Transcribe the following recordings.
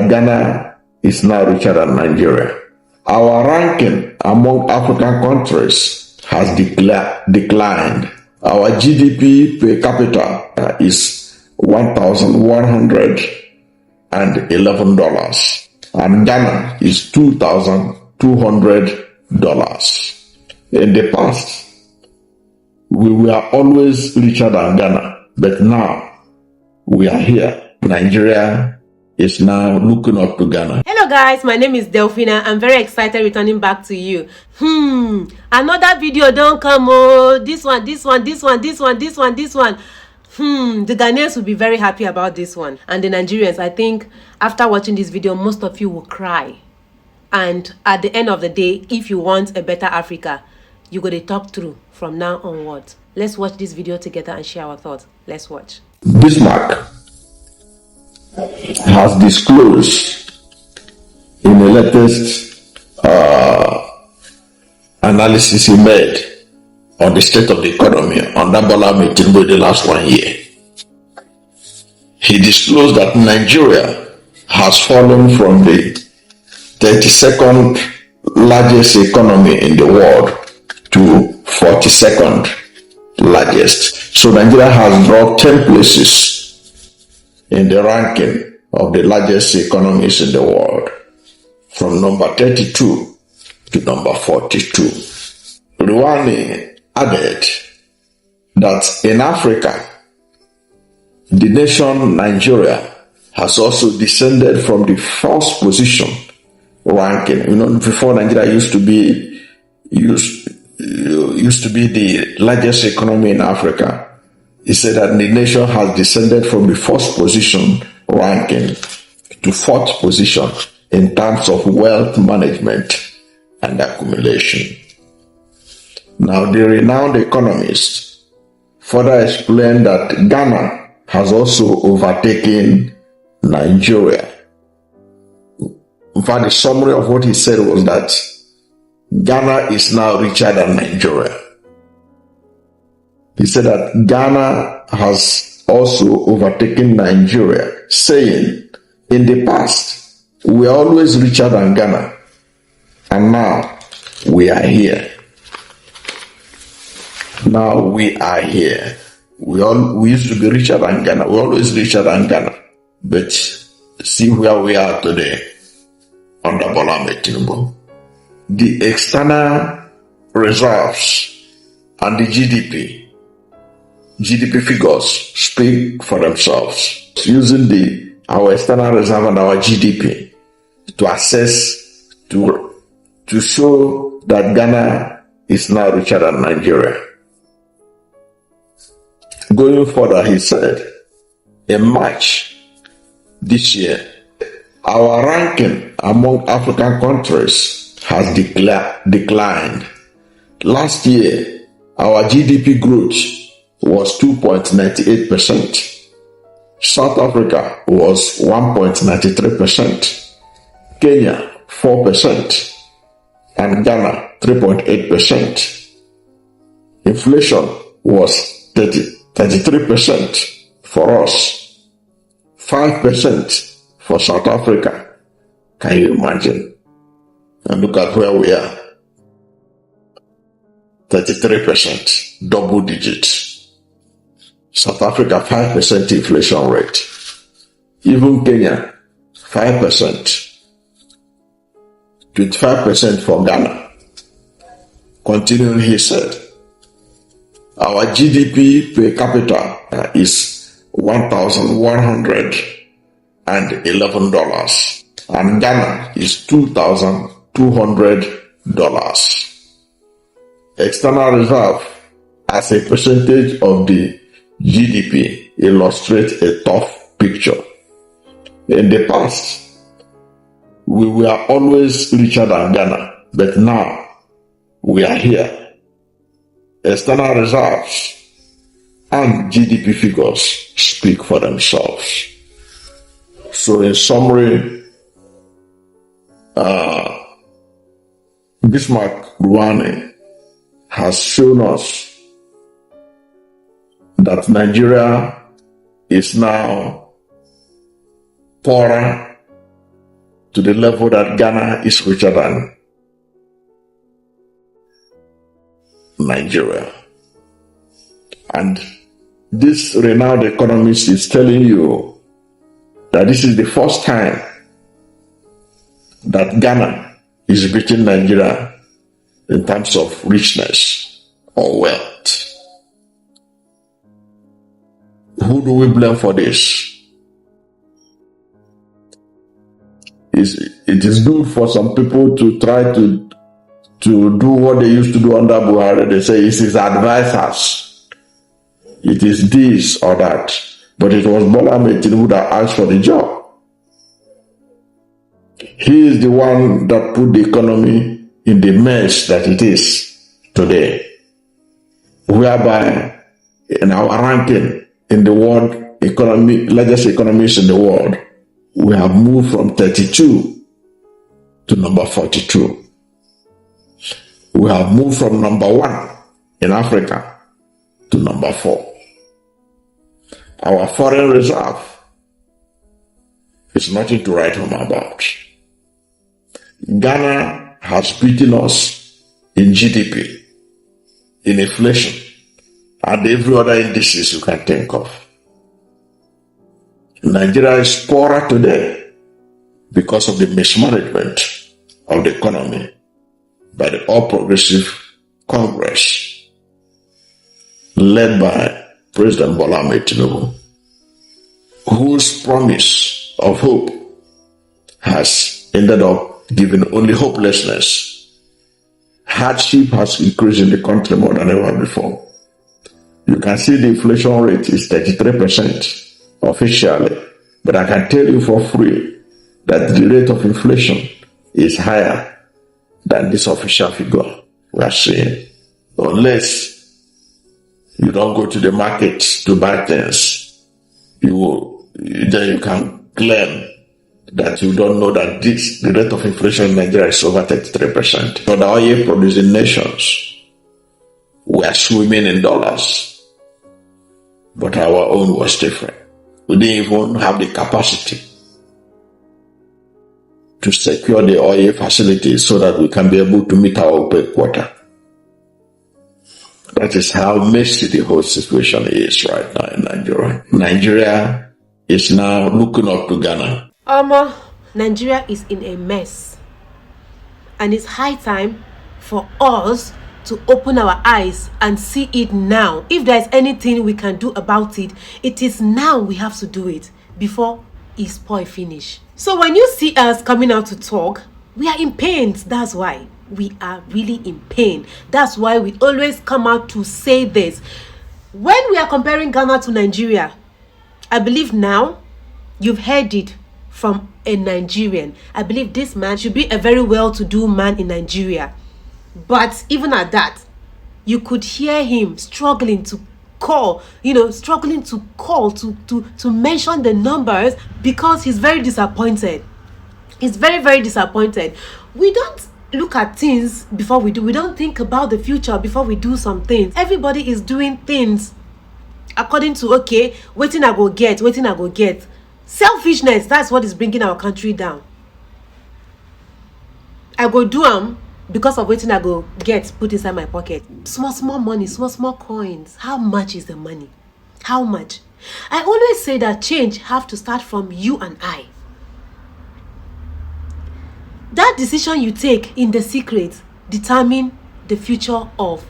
Ghana is now richer than Nigeria. Our ranking among African countries has declined. Our GDP per capita is $1,111, and Ghana is $2,200. In the past, we were always richer than Ghana, but now we are here. Nigeria is now looking up to Ghana. Hello guys, my name is Delphina. I'm very excited returning back to you. Another video don't come. Oh, this one. The Ghanaians will be very happy about this one. And the Nigerians, I think after watching this video, most of you will cry. And at the end of the day, if you want a better Africa, you got to talk through from now onwards. Let's watch this video together and share our thoughts. Let's watch. Bismarck has disclosed in the latest analysis he made on the state of the economy under Bola Ahmed Tinubu the last 1 year. He disclosed that Nigeria has fallen from the 32nd largest economy in the world to 42nd largest. So Nigeria has dropped 10 places in the ranking of the largest economies in the world, from number 32 to number 42. Rwani added that in Africa, the nation Nigeria has also descended from the first position ranking. You know, before Nigeria used to be the largest economy in Africa. He said that the nation has descended from the first position ranking to fourth position in terms of wealth management and accumulation. Now, the renowned economist further explained that Ghana has also overtaken Nigeria. In fact, the summary of what he said was that Ghana is now richer than Nigeria. He said that Ghana has also overtaken Nigeria, saying, in the past, we are always richer than Ghana, and now we are here. Now we are here. We used to be richer than Ghana. We're always richer than Ghana. But see where we are today under Bola Ahmed Tinubu. The external reserves and the GDP figures speak for themselves. Using our external reserve and our GDP to assess, to show that Ghana is now richer than Nigeria. Going further, he said, in March this year, our ranking among African countries has declined. Last year, our GDP growth was 2.98%. South Africa was 1.93%. Kenya 4%. And Ghana 3.8%. Inflation was 33% for us, 5% for South Africa. Can you imagine? And look at where we are. 33%, double digits. South Africa, 5% inflation rate. Even Kenya, 5%. 25% for Ghana. Continuing, he said, our GDP per capita is $1,111, and Ghana is $2,200. External reserve as a percentage of the GDP illustrates a tough picture. In the past, we were always richer than Ghana, but now we are here. External reserves and GDP figures speak for themselves. So in summary, Bismarck Rwani has shown us that Nigeria is now poorer to the level that Ghana is richer than Nigeria. And this renowned economist is telling you that this is the first time that Ghana is beating Nigeria in terms of richness or wealth. Who do we blame for this? It is good for some people to try to do what they used to do under Buhari. They say it's his advisors. It is this or that. But it was Bola Ahmed Tinubu that asked for the job. He is the one that put the economy in the mess that it is today. Whereby in our ranking in the world economy, largest economies in the world, we have moved from 32 to number 42. We have moved from number 1 in Africa to number 4. Our foreign reserve is nothing to write home about. Ghana has beaten us in GDP, in inflation, and every other indices you can think of. Nigeria is poorer today because of the mismanagement of the economy by the All Progressive Congress led by President Bola Ahmed Tinubu, whose promise of hope has ended up giving only hopelessness. Hardship has increased in the country more than ever before. You can see the inflation rate is 33%. Officially, but I can tell you for free that the rate of inflation is higher than this official figure we are seeing. Unless you don't go to the market to buy things, then you can claim that you don't know that the rate of inflation in Nigeria is over 33%. For the oil producing nations, we are swimming in dollars, but our own was different. We didn't even have the capacity to secure the oil facilities so that we can be able to meet our OPEC quota. That is how messy the whole situation is right now in Nigeria. Nigeria is now looking up to Ghana. Nigeria is in a mess. And it's high time for us to open our eyes and see it now. If there's anything we can do about it, it is now we have to do it before it spoil finish. So when you see us coming out to talk, we are in pain. That's why we are really in pain. That's why we always come out to say this. When we are comparing Ghana to Nigeria, I believe now you've heard it from a Nigerian. I believe this man should be a very well-to-do man in Nigeria. But even at that, you could hear him struggling to call, to mention the numbers because he's very disappointed. He's very, very disappointed. We don't look at things before we do. We don't think about the future before we do some things. Everybody is doing things according to, okay, waiting I go get. Selfishness, that's what is bringing our country down. I go do them because of waiting I go get put inside my pocket. Small money, small coins. How much is the money? How much? I always say that change have to start from you and I. That decision you take in the secret determine the future of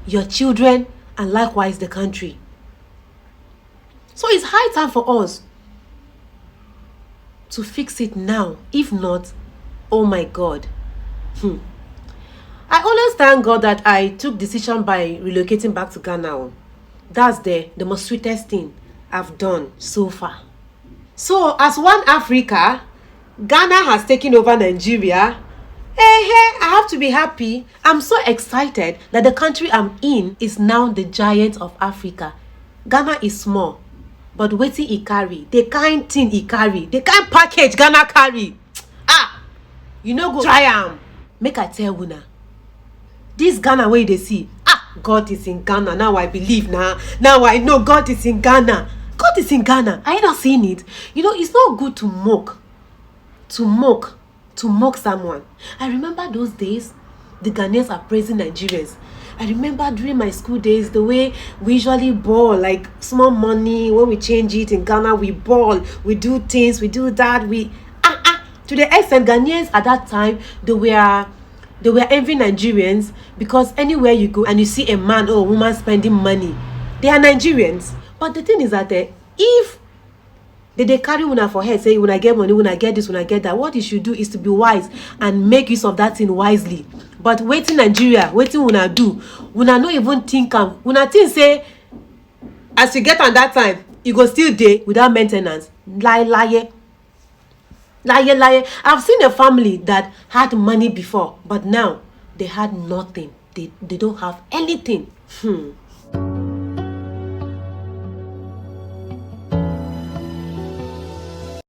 your children and likewise the country. So it's high time for us to fix it now. If not, oh my God. I always thank God that I took decision by relocating back to Ghana. That's the most sweetest thing I've done so far. So as one Africa, Ghana has taken over Nigeria. I have to be happy. I'm so excited that the country I'm in is now the giant of Africa. Ghana is small, but wetin e carry, the kind thing e carry, the kind package Ghana carry. You know go try am. Make I tell una. This Ghana wey they see, God is in Ghana. Now I believe now. Now I know God is in Ghana. God is in Ghana. Are you not seeing it? It's not good to mock to mock someone. I remember those days, the Ghanaians are praising Nigerians. I remember during my school days, the way we usually ball, like small money, when we change it in Ghana, we ball, we do things, we do that, to the extent Ghanaians at that time, they were envying Nigerians, because anywhere you go and you see a man or a woman spending money, they are Nigerians. But the thing is that if they carry una for head, say, when I get money, when I get this, when I get that, what you should do is to be wise and make use of that thing wisely. But waiting Nigeria, waiting una do, una no even think una think say, as you get on that time, you go still day without maintenance. Lie. I've seen a family that had money before, but now they had nothing. They don't have anything.